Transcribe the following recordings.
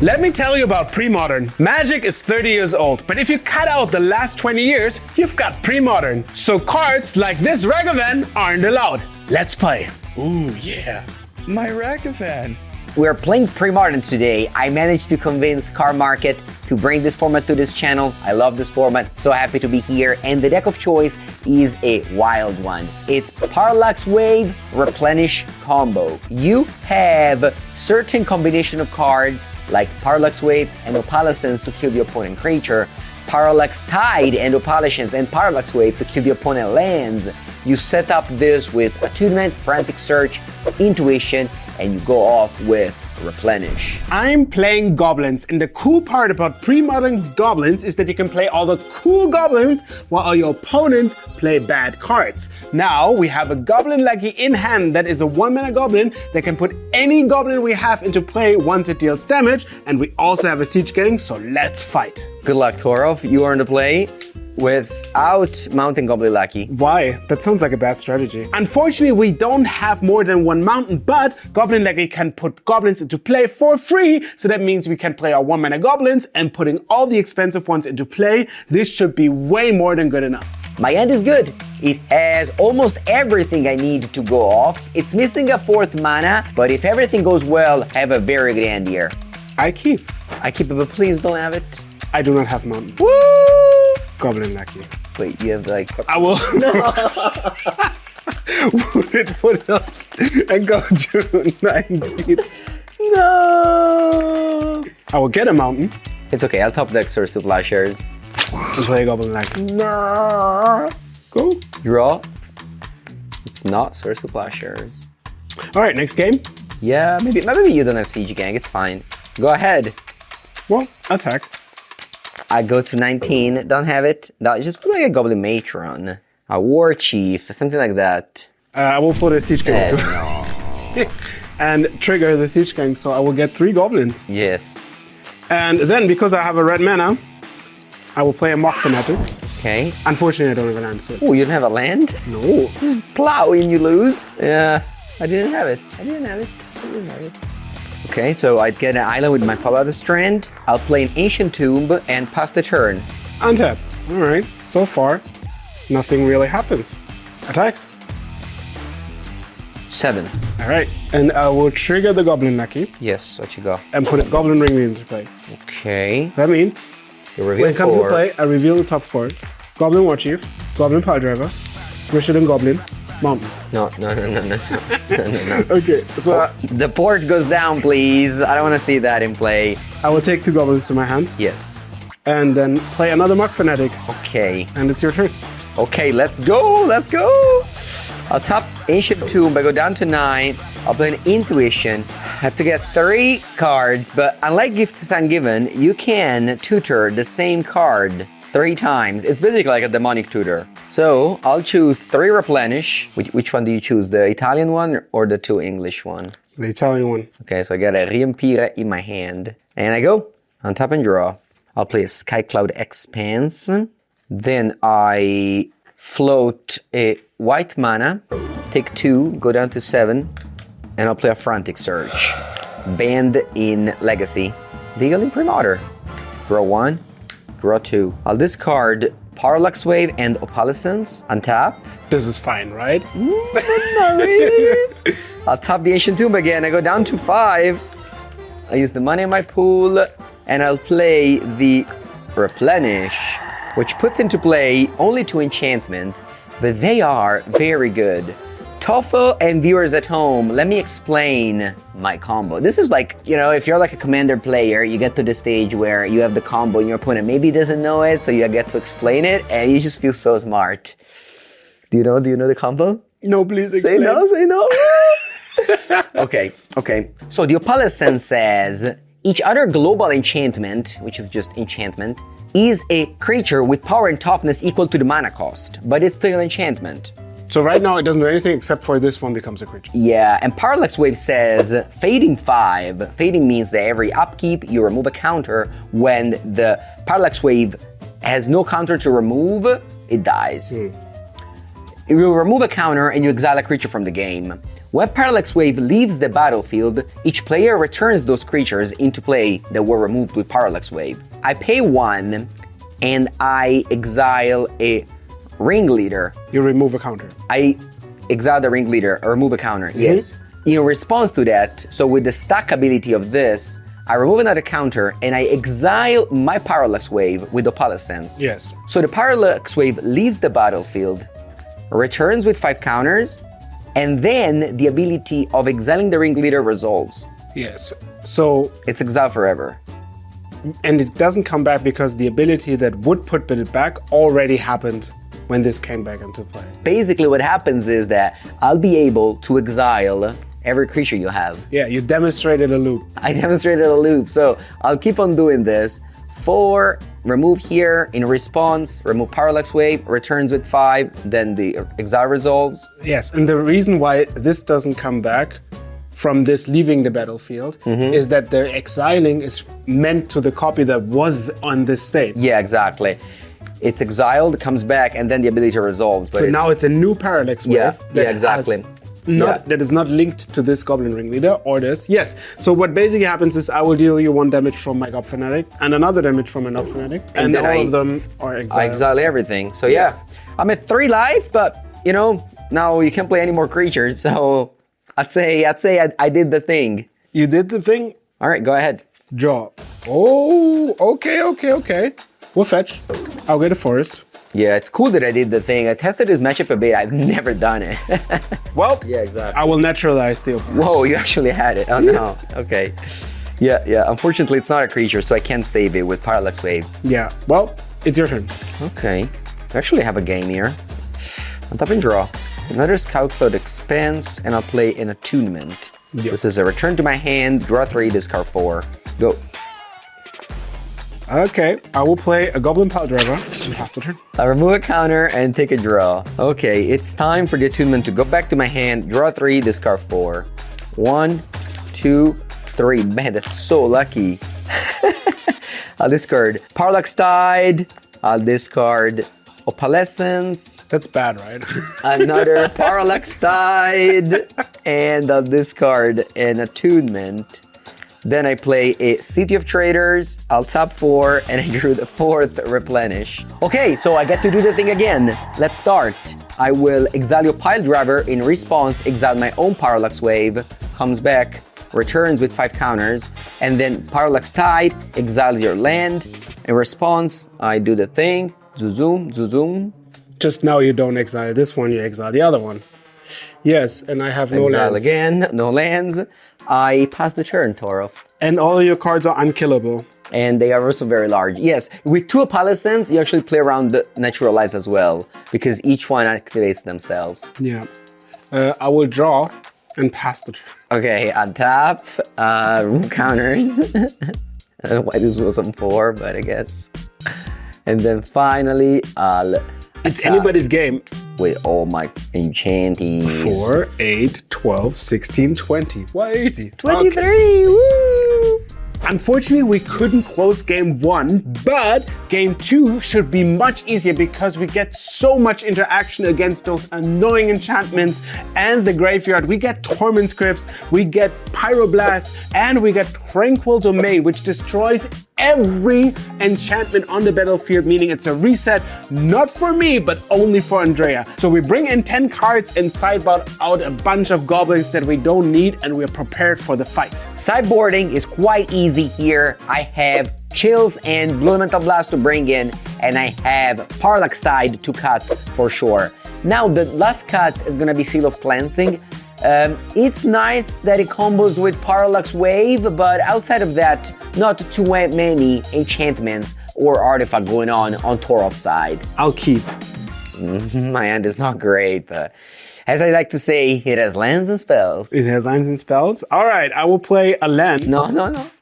Let me tell you about Premodern. Magic is 30 years old, but if you cut out the last 20 years, you've got Premodern. So cards like this Ragavan aren't allowed. Let's play. Ooh, yeah. My Ragavan. We're playing Premodern today. I managed to convince Card Market to bring this format to this channel. I love this format, so happy to be here. And the deck of choice is a wild one. It's Parallax-Replenish combo. You have certain combination of cards like Parallax-Wave and Opalescence to kill the opponent creature, Parallax-Tide and Opalescence and Parallax-Wave to kill the opponent lands. You set up this with Attunement, Frantic Search, Intuition, and you go off with Replenish. I'm playing Goblins, and the cool part about Premodern's Goblins is that you can play all the cool Goblins while all your opponents play bad cards. Now we have a Goblin Lucky in hand that is a 1-mana Goblin that can put any Goblin we have into play once it deals damage, and we also have a Siege Gang, so let's fight. Good luck, Torov. You are in the play without mounting Goblin Lucky. Why? That sounds like a bad strategy. Unfortunately, we don't have more than one mountain, but Goblin Lucky can put goblins into play for free, so that means we can play our 1-mana goblins and putting all the expensive ones into play. This should be way more than good enough. My hand is good. It has almost everything I need to go off. It's missing a 4th mana, but if everything goes well, I have a very good hand here. I keep it, but please don't have it. I do not have mountain. Woo! Goblin Lucky. Wait, you have like... I will... Wounded Foothills and go to 19. No! I will get a mountain. It's okay, I'll top deck Source of Plowshares. And play Goblin Lucky. No! Go. Draw. It's not Source of Plowshares. Alright, next game. Yeah, maybe you don't have Siege Gang, it's fine. Go ahead. Well, attack. I go to 19, don't have it. No, just put like a Goblin Matron, a War Chief, something like that. I will put a Siege Gang too. No. And trigger the Siege Gang, so I will get 3 goblins. Yes. And then, because I have a red mana, I will play a Mock Fanatic. Okay. Unfortunately, I don't have a land switch. Oh, you don't have a land? No. Just plow and you lose. Yeah, I didn't have it. Okay, so I'd get an island with my Fallout Strand. I'll play an Ancient Tomb and pass the turn. Untap. Alright, so far, nothing really happens. Attacks. 7. Alright, and I will trigger the Goblin Lucky Yes, what you go? and put a Goblin Ring into play. Okay. That means, You reveal when it comes to 4. play, I reveal the top card. Goblin War Chief, Goblin Pile Driver, Richard Goblin, Mountain. No. Okay, so The port goes down, please. I don't want to see that in play. I will take 2 goblins to my hand Yes. and then play another Mock Fanatic, Okay. and it's your turn. Okay, let's go. I'll top Ancient Tomb, I go down to 9. I'll play an Intuition. I have to get 3 cards, but unlike Gifts Ungiven, you can tutor the same card 3 times. It's basically like a demonic tutor. So I'll choose 3 Replenish. Which one do you choose? The Italian one or the 2 English one? The Italian one. Okay, so I got a Riempire in my hand. And I go on top and draw. I'll play a Sky Cloud Expanse. Then I float a white mana, take 2, go down to 7, and I'll play a Frantic Search. Banned in Legacy. Legal in Premodern. Draw 1, draw 2. I'll discard Parallax Wave and Opalescence, untap. This is fine, right? Not really. I'll tap the Ancient Tomb again, I go down to 5. I use the money in my pool, and I'll play the Replenish, which puts into play only 2 enchantments, but they are very good. TOEFL and viewers at home, let me explain my combo. This is like, if you're like a Commander player, you get to the stage where you have the combo and your opponent maybe doesn't know it, so you get to explain it, and you just feel so smart. Do you know the combo? No, please explain. Say no. Okay. So the Opalescence says, each other global enchantment, which is just enchantment, is a creature with power and toughness equal to the mana cost, but it's still an enchantment. So right now it doesn't do anything except for this one becomes a creature. Yeah, and Parallax Wave says fading 5. Fading means that every upkeep you remove a counter. When the Parallax Wave has no counter to remove, it dies. You remove a counter and you exile a creature from the game. When Parallax Wave leaves the battlefield, each player returns those creatures into play that were removed with Parallax Wave. I pay 1 and I exile a ringleader. You remove a counter. I exile the ringleader or remove a counter, yes. In response to that, so with the stack ability of this, I remove another counter and I exile my Parallax Wave with Opalescence. Yes. So the Parallax Wave leaves the battlefield, returns with 5 counters, and then the ability of exiling the ringleader resolves. Yes. So, It's exiled forever. and it doesn't come back because the ability that would put it back already happened when this came back into play. Basically what happens is that I'll be able to exile every creature you have. Yeah, you demonstrated a loop. I demonstrated a loop, so I'll keep on doing this. 4, remove here, in response, remove Parallax Wave, returns with 5, then the exile resolves. Yes, and the reason why this doesn't come back from this leaving the battlefield is that the exiling is meant to the copy that was on this state. Yeah, exactly. It's exiled, comes back, and then the ability resolves. But So now it's a new Parallax Wave. Yeah, that yeah, exactly. has that is not linked to this Goblin Ringleader or this. Yes. So what basically happens is I will deal you 1 damage from my Gob Fanatic and another damage from a Nob Fanatic, and then all I- of them are exiled. I exile everything. So Yes. yeah, I'm at 3 life, but you know, now you can't play any more creatures. So I'd say I did the thing. You did the thing. All right, go ahead. Draw. Oh, okay. We'll fetch. I'll get a forest. Yeah, it's cool that I did the thing. I tested this matchup a bit. I've never done it. Well, Yeah, exactly. I will naturalize the opponent. Whoa, you actually had it. Oh no. Okay. Yeah. Unfortunately, it's not a creature, so I can't save it with Parallax Wave. Yeah. Well, it's your turn. Okay. I actually have a game here. Untap and draw. Another Scout Cloud expands, and I'll play an attunement. Yep. This is a return to my hand, draw 3, discard 4. Go. Okay, I will play a Goblin Pile Driver and pass the turn. I remove a counter and take a draw. Okay, it's time for the attunement to go back to my hand, draw 3, discard 4. 1, 2, 3. Man, that's so lucky. I'll discard Parallax Tide. I'll discard Opalescence. That's bad, right? Another Parallax Tide. And I'll discard an attunement. Then I play a City of Traders, I'll tap 4, and I drew the 4th Replenish. Okay, so I get to do the thing again. Let's start. I will exile your Pile Driver. In response, exile my own Parallax Wave, comes back, returns with 5 counters, and then Parallax Tide exiles your land. In response, I do the thing, zoom. Just now you don't exile this one, you exile the other one. Yes, and I have no Exile lands. again, no lands. I pass the turn, Torov. And all of your cards are unkillable. And they are also very large. Yes, with 2 Opalescence, you actually play around the Naturalize as well, because each one activates themselves. Yeah. I will draw and pass the turn. Okay, untap, remove counters. I don't know why this was on 4, but I guess. And then finally, I'll It's attack anybody's game. with all my enchanties. 4, 8, 12, 16, 20. What easy. 23, woo! Unfortunately, we couldn't close game 1, but game 2 should be much easier because we get so much interaction against those annoying enchantments and the graveyard. We get Torment Scripts, we get Pyroblast, and we get Tranquil Domain, which destroys every enchantment on the battlefield, meaning it's a reset, not for me, but only for Andrea. So we bring in 10 cards and sideboard out a bunch of goblins that we don't need, and we're prepared for the fight. Sideboarding is quite easy here. I have Chills and Blue Elemental Blast to bring in, and I have Parallax Tide to cut for sure. Now the last cut is gonna be Seal of Cleansing. It's nice that it combos with Parallax Wave, but outside of that, not too many enchantments or artifact going on Torov's side. I'll keep. My hand is not great, but as I like to say, it has lands and spells. It has lines and spells. All right, I will play a land. No,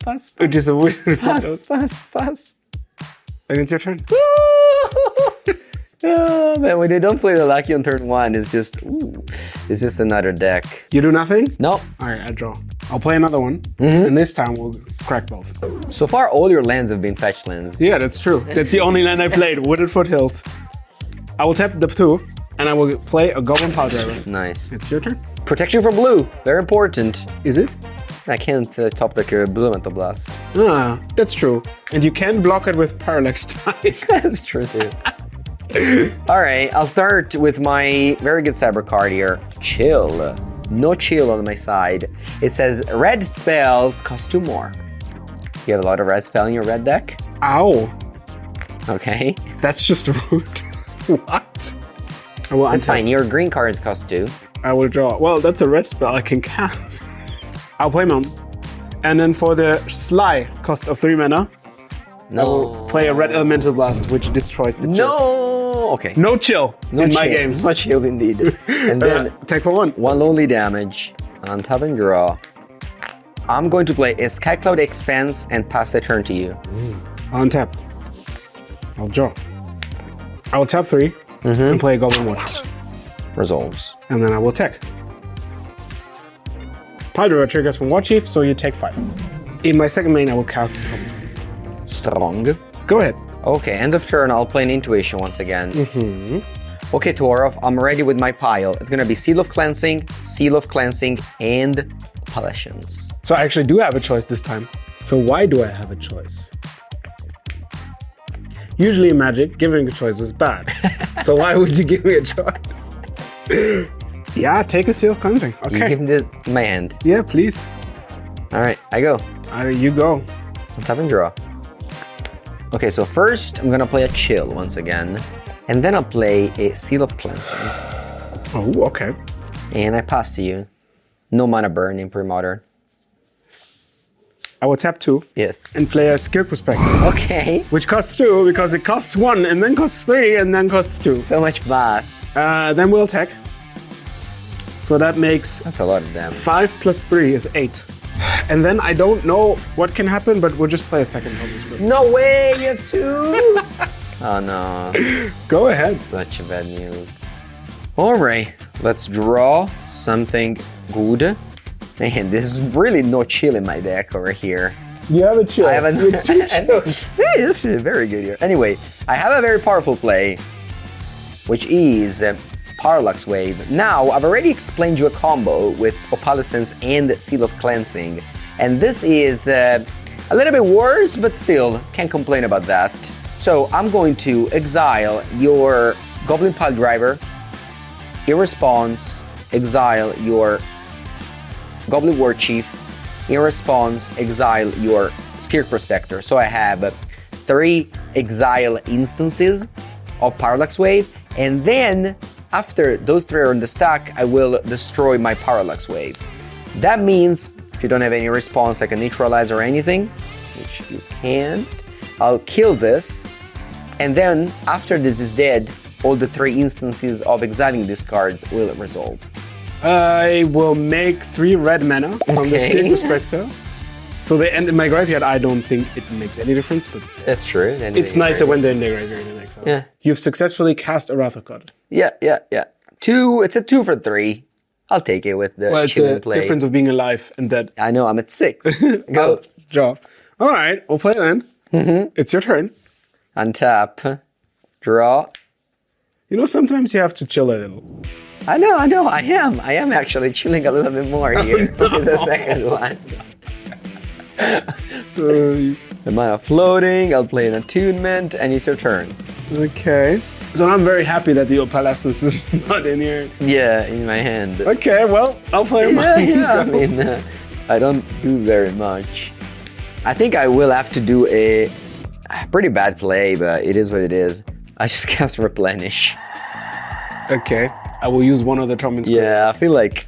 pass. Which is a weird Pass. And it's your turn. Oh, man, when they don't play the Lucky on turn 1, it's just another deck. You do nothing? Nope. All right, I draw. I'll play another one, and this time we'll crack both. So far, all your lands have been fetch lands. Yeah, that's true. That's the only land I played, Wooded Foothills. I will tap the 2, and I will play a Goblin Pile Driver. Nice. It's your turn. Protection from blue, very important. Is it? I can't top deck a blue Mental Blast. Ah, that's true. And you can block it with Parallax time. That's true too. Alright, I'll start with my very good cyber card here. Chill. No chill on my side. It says red spells cost 2 more. You have a lot of red spell in your red deck? Ow. Okay. That's just rude. What? I will That's untap. fine, your green cards cost 2. I will draw. Well, that's a red spell I can cast. I'll play Mount. And then for the Sly, cost of 3 mana, I will play a red Elemental Blast, which destroys the chill. No! Okay. No chill No in my chill. games. No chill indeed. And then Take for 1. 1 lonely damage on top and draw. I'm going to play a Sky Cloud Expanse and pass the turn to you. I'll untap. I'll draw. I will tap 3 and play a Goblin Watch. Resolves. And then I will attack. Pile driver triggers from War Chief, so you take 5. In my second main, I will cast Premodern. Strong. Go ahead. Okay, end of turn, I'll play an Intuition once again. Okay, Torov, I'm ready with my pile. It's gonna be Seal of Cleansing, and Possessions. So I actually do have a choice this time. So why do I have a choice? Usually in Magic, giving a choice is bad. So why would you give me a choice? Yeah, take a Seal of Cleansing. You Okay. give me this in my hand. Yeah, please. Alright, I go. You go. On top and draw. Okay, so first I'm gonna play a Chill once again. And then I'll play a Seal of Cleansing. Oh, okay. And I pass to you. No mana burn in Premodern. I will tap 2 Yes. and play a Skill Perspective, Okay. which costs 2 because it costs 1 and then costs 3 and then costs 2. So much math. Then we'll attack. So that makes That's a lot of damage. 5 plus 3 is 8. And then I don't know what can happen, but we'll just play a second Holy Script. No way, you have 2! Oh no. Go ahead. Such a bad news. Alright, let's draw something good. Man, there's really no chill in my deck over here. You have a chill. I haven't. You have 2 chills. Hey, this is very good here. Anyway, I have a very powerful play, which is Parallax Wave. Now, I've already explained you a combo with Opalescence and Seal of Cleansing, and this is a little bit worse, but still, can't complain about that. So, I'm going to exile your Goblin Pile Driver. In response, exile your Goblin War Chief. In response, exile your Skirk Prospector. So I have 3 exile instances of Parallax Wave, and then after those 3 are in the stack, I will destroy my Parallax Wave. That means if you don't have any response like a neutralize or anything, which you can't, I'll kill this, and then after this is dead, all the 3 instances of exiling these cards will resolve. I will make 3 red mana from the Skill Prospector. So they end in my graveyard. I don't think it makes any difference, but That's true. it's nicer when they're in the graveyard and exile. Yeah. You've successfully cast a Wrath of God. Yeah. 2, it's a 2 for 3. I'll take it with the Well, it's chill a and play. difference of being alive and dead. I know, I'm at 6. Go. I'll draw. All right, we'll play then. It's your turn. Untap. Draw. You know, sometimes you have to chill a little. I know. I am actually chilling a little bit more here with the second one. The mana floating, I'll play an attunement, and it's your turn. Okay. So I'm very happy that the Opalescence is not in here. Yeah, in my hand. Okay, well, I'll play mine. I mean, I don't do very much. I think I will have to do a pretty bad play, but it is what it is. I just cast Replenish. Okay. I will use one of the Trumpets. Yeah, I feel like,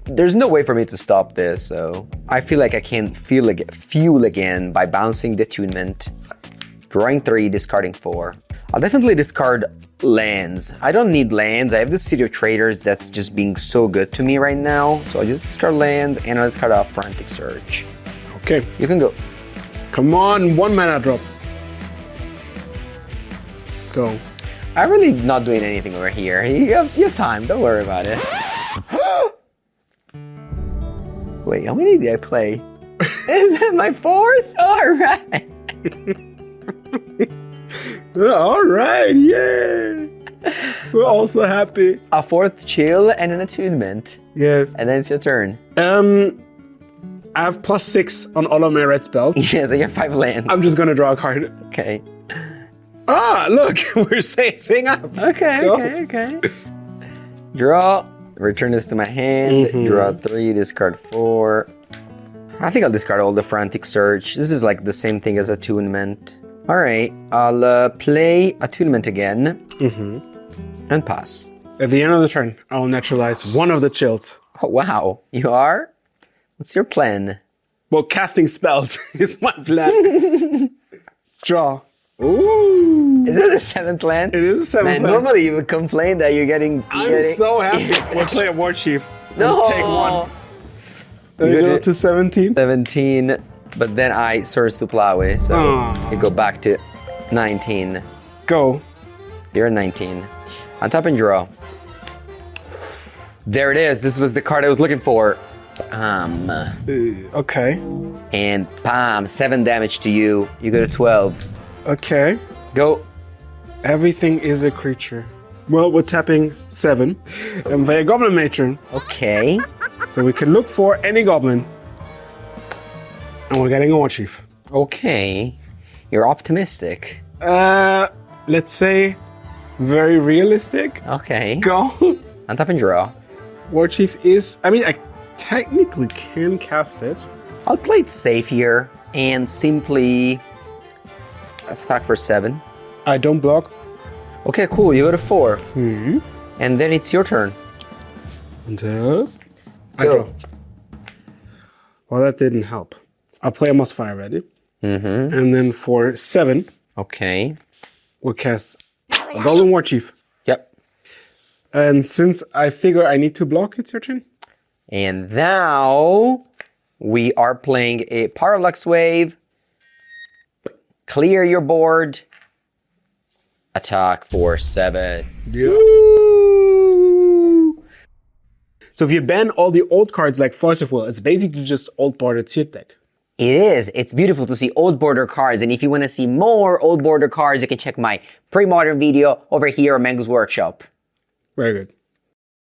there's no way for me to stop this, so I feel like I can fuel again by bouncing the attunement, drawing 3, discarding 4. I'll definitely discard lands. I don't need lands. I have the City of Traders that's just being so good to me right now, so I'll just discard lands and I'll discard a Frantic Surge. Okay. You can go. Come on, 1 mana drop. Go. I'm really not doing anything over here. You have time, don't worry about it. Wait, how many did I play? Is that my 4th? Alright. All right, yeah. We're also happy. A fourth chill and an attunement. Yes. And then it's your turn. I have +6 on all of my red spells. Yeah, so you have 5 lands. I'm just gonna draw a card. Okay. Ah, look, we're saving up. Okay, Go. okay. Draw. Return this to my hand. Draw 3, discard 4. I think I'll discard all the Frantic Search. This is like the same thing as Attunement. Alright, I'll play Attunement again. And pass. At the end of the turn, I'll naturalize one of the chills. Oh, wow. You are? What's your plan? Well, casting spells is my plan. Draw. Ooh. Is it a 7th land? It is a 7th Man, land. normally you would complain that you're getting... I'm so happy. We'll play a War Chief. No! Take 1. Then You go did- to 17. 17, but then I Source to Plow, so Aw. you go back to 19. Go. You're 19. On top and draw. There it is. This was the card I was looking for. Okay. And bam, 7 damage to you. You go to 12. Okay. Go. Everything is a creature. Well, we're tapping 7. And play a Goblin Matron. Okay. So we can look for any goblin. And we're getting a War Chief. Okay. You're optimistic. Let's say very realistic. Okay. Go. On top and draw. War Chief is... I mean, I technically can cast it. I'll play it safe here and simply attack for 7. I don't block. Okay, cool. You go to 4. And then it's your turn. And I Go. draw. Well, that didn't help. I'll play a Mossfire ready. And then for 7, Okay. we'll cast a Golden War Chief. Yep. And since I figure I need to block, it's your turn. And now we are playing a Parallax Wave. Clear your board. Attack for 7. So if you ban all the old cards like Force of Will, it's basically just old bordered seed deck. It is. It's beautiful to see old border cards. And if you want to see more old border cards, you can check my Premodern video over here on Mengu's workshop. Very good.